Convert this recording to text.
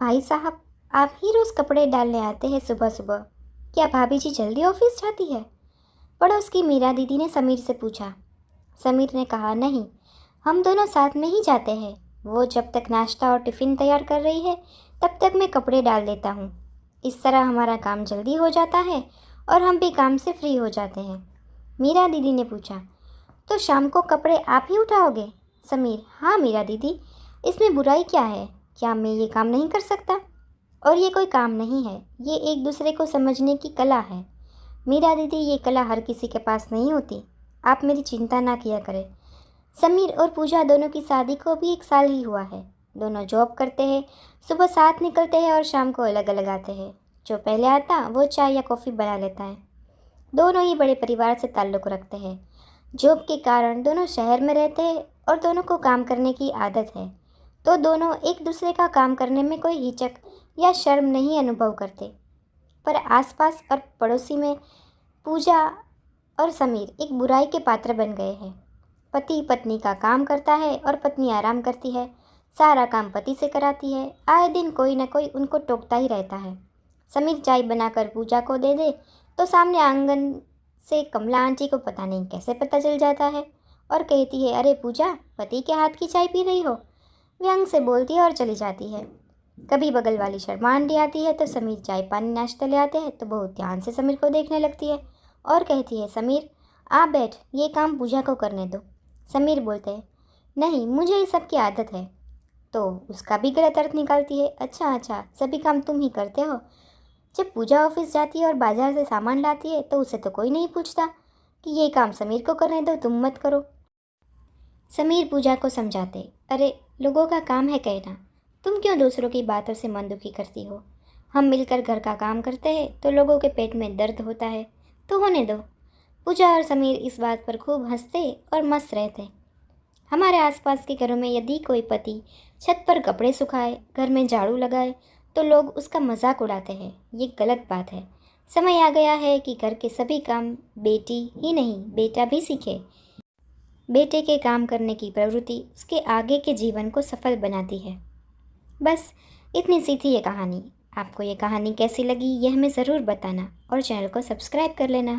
भाई साहब, आप ही रोज़ कपड़े डालने आते हैं सुबह सुबह। क्या भाभी जी जल्दी ऑफिस जाती है? पड़ोस की मीरा दीदी ने समीर से पूछा। समीर ने कहा, नहीं, हम दोनों साथ में ही जाते हैं। वो जब तक नाश्ता और टिफ़िन तैयार कर रही है तब तक मैं कपड़े डाल देता हूँ। इस तरह हमारा काम जल्दी हो जाता है और हम भी काम से फ्री हो जाते हैं। मीरा दीदी ने पूछा, तो शाम को कपड़े आप ही उठाओगे? समीर, हाँ मीरा दीदी, इसमें बुराई क्या है? क्या मैं ये काम नहीं कर सकता? और ये कोई काम नहीं है, ये एक दूसरे को समझने की कला है। मीरा दीदी, ये कला हर किसी के पास नहीं होती। आप मेरी चिंता ना किया करें। समीर और पूजा दोनों की शादी को भी 1 साल ही हुआ है। दोनों जॉब करते हैं, सुबह साथ निकलते हैं और शाम को अलग अलग आते हैं। जो पहले आता वो चाय या कॉफ़ी बना लेता है। दोनों ही बड़े परिवार से ताल्लुक़ रखते हैं। जॉब के कारण दोनों शहर में रहते हैं और दोनों को काम करने की आदत है, तो दोनों एक दूसरे का काम करने में कोई हिचक या शर्म नहीं अनुभव करते। पर आसपास और पड़ोसी में पूजा और समीर एक बुराई के पात्र बन गए हैं। पति पत्नी का काम करता है और पत्नी आराम करती है। सारा काम पति से कराती है। आए दिन कोई न कोई उनको टोकता ही रहता है। समीर चाय बनाकर पूजा को दे दे तो सामने आंगन से कमला आंटी को पता नहीं कैसे पता चल जाता है और कहती है, अरे पूजा, पति के हाथ की चाय पी रही हो? व्यंग से बोलती है और चली जाती है। कभी बगल वाली शर्मा आंटी आती है तो समीर चाय पानी नाश्ता ले आते हैं तो बहुत ध्यान से समीर को देखने लगती है और कहती है, समीर आप बैठ, ये काम पूजा को करने दो। समीर बोलते हैं, नहीं, मुझे इस सब की आदत है। तो उसका भी गलत अर्थ निकालती है, अच्छा अच्छा, सभी काम तुम ही करते हो। जब पूजा ऑफिस जाती है और बाजार से सामान लाती है तो उसे तो कोई नहीं पूछता कि ये काम समीर को करने दो, तुम मत करो। समीर पूजा को समझाते, अरे लोगों का काम है कहना, तुम क्यों दूसरों की बातों से मन दुखी करती हो? हम मिलकर घर का काम करते हैं तो लोगों के पेट में दर्द होता है, तो होने दो। पूजा और समीर इस बात पर खूब हंसते और मस्त रहते। हमारे आसपास के घरों में यदि कोई पति छत पर कपड़े सुखाए, घर में झाड़ू लगाए तो लोग उसका मजाक उड़ाते हैं। ये गलत बात है। समय आ गया है कि घर के सभी काम बेटी ही नहीं, बेटा भी सीखे। बेटे के काम करने की प्रवृत्ति उसके आगे के जीवन को सफल बनाती है। बस इतनी सी थी ये कहानी। आपको ये कहानी कैसी लगी यह हमें ज़रूर बताना और चैनल को सब्सक्राइब कर लेना।